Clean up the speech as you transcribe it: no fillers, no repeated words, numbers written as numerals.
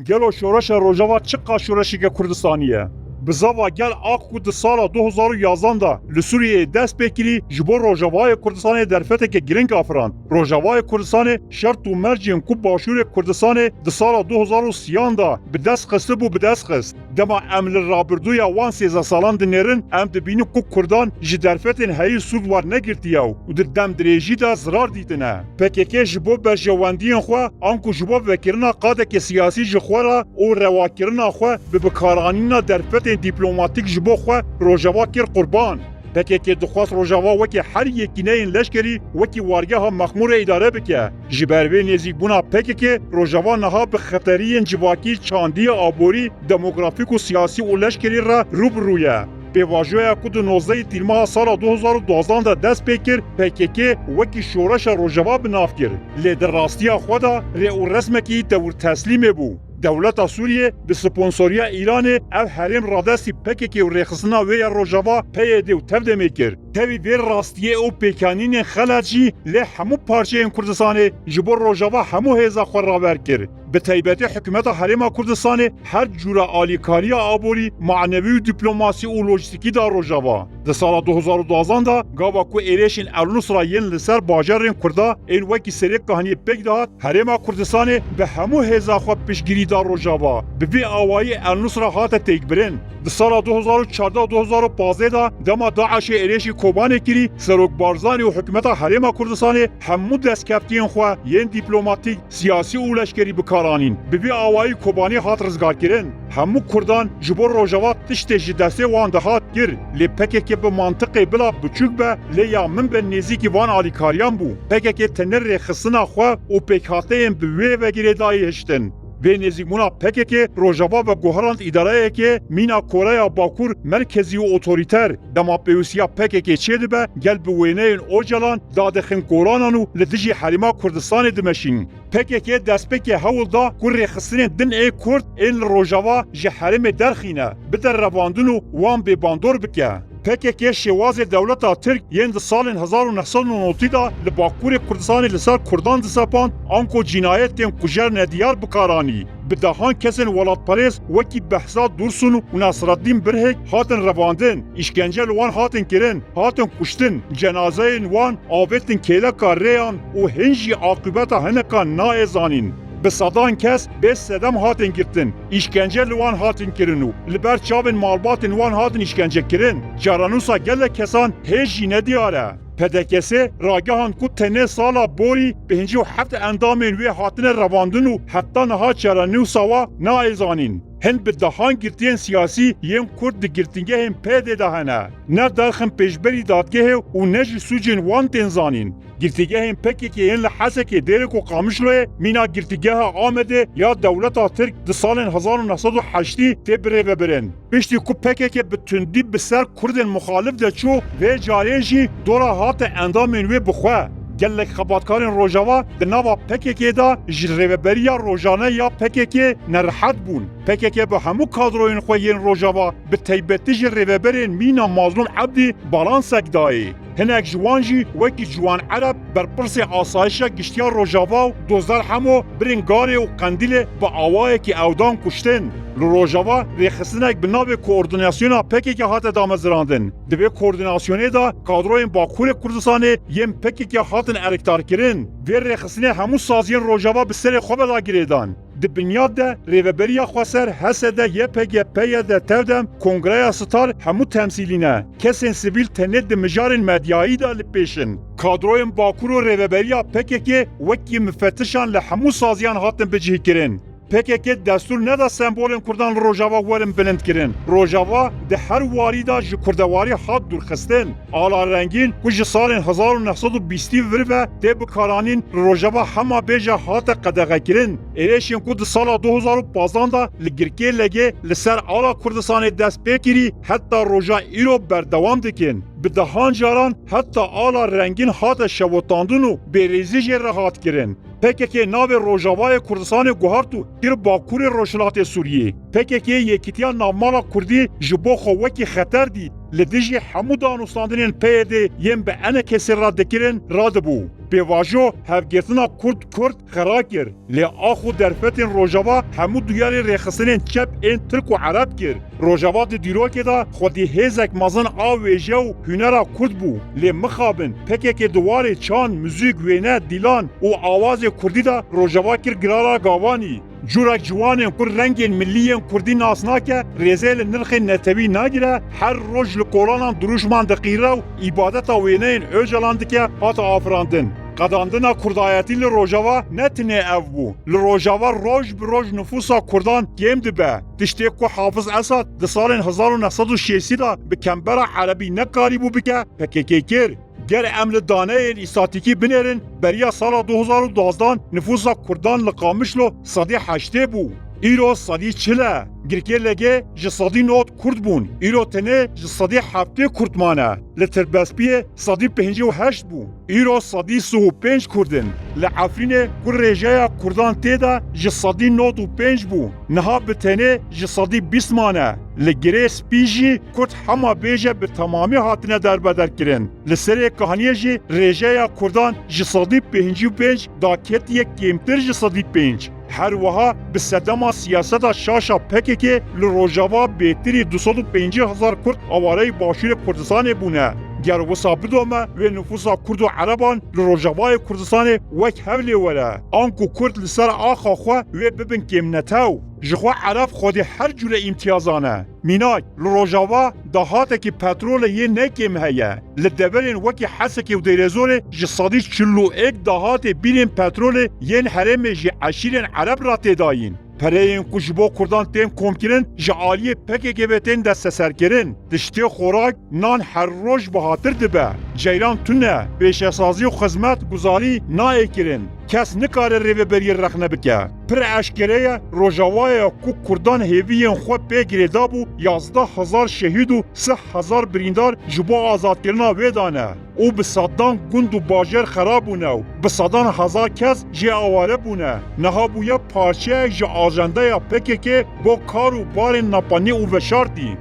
Gelo şoreşa Rojava çiqa şoreşike Kurdistaniye. Bi zava gel ak di sala 2011 da li Sûriyeyê dest pê kirî ji bo Rojavayê Kurdistanê derfeteke giring afirand. Rojavayê Kurdistanê şert û mercên ku Başûrê Kurdistanê di sala 2030 da bi dest xistibû bi dest xist. Dema em li rabirduya wan sêze salan dinêrin em dibînin ku Kurdan ji derfetên herî Sûr war negirtiye û di demdirêjî de zirar dîtine. PKK ji bo berjewendiyên xwe an ku ji bo vekirina qadeke siyasî ji xwe re û rewakirina xwe bi bikaranîna derfetên dîplomatîk ji bo xwe Rojava kir qurban. PKK dixwast Rojava wekî her yekîneyên leşkerî wekî wargeha mexmûrê îdare bike. Ji ber vê nêzîkbûna PKK, Rojava niha bi xeteriyên civakî, çandiya aborî, demografîk û siyasî û leşkerî re rûbirû ye. Pêvajoya ku di 19 tîrmaha sala 2012 da dest pê kir, PKK wekî şoreşa Rojava bi nav kir. Lê di rastiya xwe de rê û resmekî tewr teslîmê bû. Devleta Sûriye bi sponsoriya Îranê ev herêm radestî PKK û rêxistina wê ya Rojava PYD û tevdemê kir. Tevî vê rastiyê û pêkanînên xelat jî lê hemû parçeyên Kurdistanê ji bo Rojava hemû hêza xwe rawer kir. Bi taybetî hikûmeta Herêma Kurdistanê her cûra alîkariya aborî, manevî û dîplomasî û lojîstikî da Rojava. Di sala 2012 da gava ku êrişên Ernusra yên li ser bajarên Kurda ên wekî serê kahaniyê pêk dihat, Herêma Kurdistanê bi hemû hêza xwe piştgirî da Rojava. Bi vê awayî Ernusra hate têkbirin. Di sala 2014-2015 da dema Daişê êrişî Kobanê kirî, Serok Barzanî û hikûmeta Herêma Kurdistanê hemû destkeftiyên xwe yên dîplomatîk, siyasî û leşkerî bikaranîn. Bi vê awayî Kobanî hat rizgarkirin. Hemû Kurdan ji bo Rojava tiştê ji destê wan dihat kir. Lê PKK bi mantiqê bila biçûk be lê ya min be nêzîkî van alîkariyan bû. PKK tenê rêxistina xwe û pêkhateyên bi wê vegirê dayê hiştin. Vê nêzîkbûna PKK, Rojava ve guherand îdareyekê mîna Koreya Bakur merkezî û otorîter. Dema pêwîstiya PKK çê dibe gel bi wêneyên Ocalan, dadexînkolanan û li dijî Herêma Kurdistanê dimeşîn. PKK destpêkê hewl da ku rêxistinên din ê Kurd ên li Rojava ji herêmê derxîne, bide revandin û wan bêbandor bike. PKK şêwazê dewleta Tirk yên di salên 1990 da li Bakurê Kurdistanê li ser Kurdan disepand an ku cinayetên kujer nediyar bikaranî. Bi dehan kesên welatperêz wekî Behzad Dursun û Nasreddîn Birhêk hatin revandin, işkence li wan hatin kirin, hatin kuştin, cenazeyên wan avêtin kêleka rêyan û hin jî aqibeta hinekan naêzanîn. Bi sedan kes bê sedem hatin girtin, işkence li wan hatin kirin û li ber çavên malbatên wan hatin işkence kirin. Caranûsa gelek kesan hê jî nediyar e. PDK'si ragehan ku tenê sala borî bi hincî û heft endamên wê hatine revandin û heta niha caranûsa wa naêzanîn. Hin bi dehan girtiyên siyasî yên Kurd di girtîngehên PYD de hene. Ne derxin pêşberî dadgehê û ne jî sûcên wan tên zanîn. Girtîgehên PKK yên li Hesekê Dêrek û Qamişloyê mîna girtîgeha Amedê ya dewleta Tirk di salên 1980 tê birêvebirin. Piştî ku PKK bi tundî bi ser Kurdên muxalif de çû, vê carê jî dora hate endamên wê bixwe. Gelek xebatkarên Rojava di nava PKK da ji rêveberiya rojane ya PKK nerihet bûn. PKK bi hemû kadroyên xwe yên Rojava bi taybetî ji rêveberên mîna Mazlûm Ebdî balansek dayê. Hinek ji wan jî wekî ciwan Ereb berpirsê asayişa giştiya Rojava û dozder hemo birên Garê û Qendîlê bi awayekî ewdan kuştin. Li Rojava rêxistinek bi navê koordinasyona PKK hate damezirandin. Di vê koordinasyonê da kadroyên Bakurê Kurdistanê yên PKK hatin erektarkirin. Vê rêxistinê hemû saziyên Rojava bi serê xwe ve da girêdan. Di binyat de rêveberiya xwe ser Hesedê YPG PYD tevdem Kongreya Star hemû temsîlîne. Kesên sivîl tenê di mijarên medyayî de li pêşin. Kadroyên Bakur û rêveberiya PKK wekî müfettişan li hemû saziyan hatin bicihkirin. PKK destûr neda sembolên Kurdan li Rojava werin bilind kirin. Rojava di her warî da ji kurdewarî hat dûrxistin. Ala rengîn ku ji salên 1920 vir ve tê bikaranîn Rojava hema bêje hate qedeğekirin. Êrişên ku di sala 2015 da li Girkê Legê li ser ala Kurdistanê dest pê kirî heta roja îro berdewam dikin. Bi dehan caran heta ala rengîn hate şewitandin û bêrêzî jê re hat kirin. PKK navê Rojavayê Kurdistanê guhart û kir Bakurê Rojhilatê Sûriyê. PKK yekîtiya navmala Kurdî ji bo xwe wekî xeter dît. Li dijî hemû danûstandinên PYD yên bi ene kesê radikirin radibû. Pêvajo hevgirtina Kurd xera kir. Lê ax û derfetên Rojava hemû duyarê rêxistinên çep ên Tirk û Ereb kir. Rojava di dîrokê de xwedî hêzek mezin a wêje û hunera Kurd bû. Lê mixabin PKK duwarê çan, müzik, wêne, dîlan û awazê Kurdî de Rojava kir girara gavanî. Curek ciwanên ku rengên milliyên Kurdî nas nake, rêzê li nirxên netewî nagire, her roj li kolanan duruşman diqîre û îbadeta wêneyên Öcalan dike hata afirandin. Qedandina Kurdayetî li Rojava ne tinê ev bû. Li Rojava roj bi roj nüfusa Kurdan kêm dibe. Tiştê ku Hafız Esad di salên 1960 de bi kembera Erebî nekarîbû bike, PKK kir. Ger em li daneyên îstatîkî binêrin, beriya sala 2012 nüfusa Kurdan li Qamişlo sedî heştê bû. Îro sedî çil e. Girkê lege ji sedî not Kurd bûn. Îro tenê ji sedî heftê Kurd mane. Li Tirbespiyê sedî 58 bû. Îro sedî 35 Kurdin. Li Efrînê ku rêjeya Kurdan tê de ji sedî 95 bû. Niha bi tenê ji sedî 20 mane. Li girê spî jî Kurd hema bêje bi temamî hatine derbederkirin. Li serê kihaniyê jî rêjeya Kurdan ji sedî 55 da ketiye kêmtir ji sedî 5. Her wiha bi sedema siyaseta şaşa PKK li Rojava bêtirî 250,000 Kurd awareyê Başûrê Kurdistanê bûne. Ger wisa bidome wê nüfusa Kurd û Ereban li Rojavayê Kurdistanê wek hevlê were. An ku Kurd li ser axa xwe wê bibin kêmnetew. Ji xwe Ereb xwedî her cure îmtiyazane. Mînak, li Rojava dahatekî petrolê yê nekêm heye. Li deverên wekî Hesekê û Deyrezorê ji sedî 41 dahatê bîrên petrolê yên herêmê jî eşîrên Ereb ra têdayîn. Pereyên ku ji bo Kurdan tên komkirin ji aliyê PKK ve tên desteserkirin. Tiştê xorak, nan her roj bihatir dibe. Ceylan tune, pêşesazî û xizmet guzarî nayê kirin. Kes nikare rêveberiyê rexne bike. Pir eşkere ye Rojavayê ku Kurdan hêviyên xwe pê girêdabû 11,000 şehîd û 3,000 birîndar ji bo azadkirina wê dane. û bi sedan gund û bajêr xerab bûne û bi sedan hezar kes jê aware bûne. Niha bûye parçeyek ji ajendeya PKK bo kar û barên napanî û veşartî.